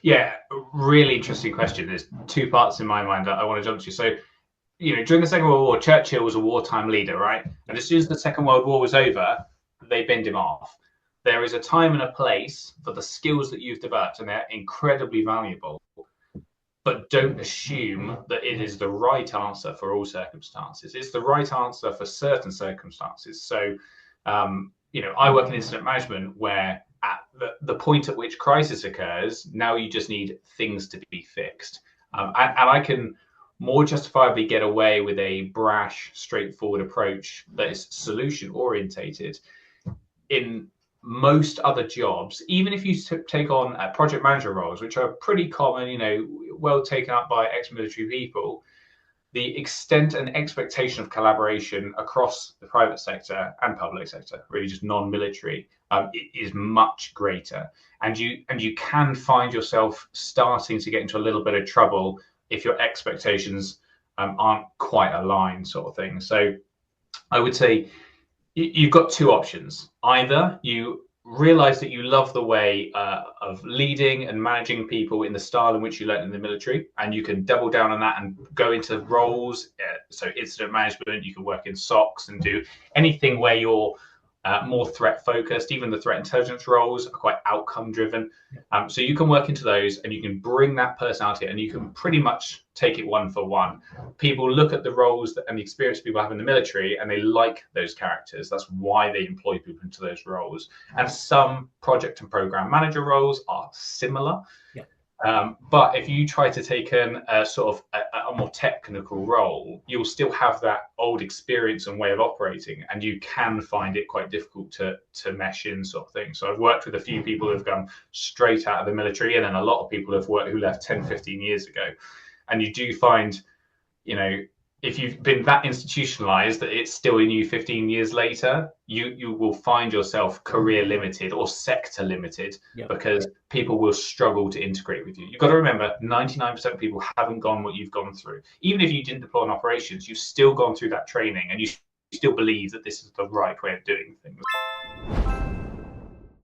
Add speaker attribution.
Speaker 1: Yeah, really interesting question. There's two parts in my mind that I want to jump to. So, during the Second World War, Churchill was a wartime leader, right? And as soon as the Second World War was over, they binned him off. There is a time and a place for the skills that you've developed, and they're incredibly valuable. But don't assume that it is the right answer for all circumstances. It's the right answer for certain circumstances. So, I work in incident management where at the point at which crisis occurs, now you just need things to be fixed. And I can more justifiably get away with a brash, straightforward approach that is solution orientated. In most other jobs, even if you take on project manager roles, which are pretty common, well taken up by ex-military people, the extent and expectation of collaboration across the private sector and public sector, really just non-military, is much greater. And you can find yourself starting to get into a little bit of trouble if your expectations aren't quite aligned, sort of thing. So I would say you've got two options. Either you realize that you love the way of leading and managing people in the style in which you learned in the military, and you can double down on that and go into roles. So incident management, you can work in SOCs and do anything where you're more threat focused. Even the threat intelligence roles are quite outcome driven. So you can work into those and you can bring that personality and you can pretty much take it one for one. People look at the roles and the experience people have in the military and they like those characters. That's why they employ people into those roles. And some project and program manager roles are similar.
Speaker 2: Yeah.
Speaker 1: But if you try to take a sort of a more technical role, you'll still have that old experience and way of operating, and you can find it quite difficult to mesh in, sort of thing. So I've worked with a few people who have gone straight out of the military, and then a lot of people who left 10, 15 years ago. And you do find, if you've been that institutionalized that it's still in you 15 years later, you will find yourself career limited or sector limited. Yep. Because people will struggle to integrate with you. You've got to remember, 99% of people haven't gone what you've gone through. Even if you didn't deploy in operations, you've still gone through that training and you still believe that this is the right way of doing things.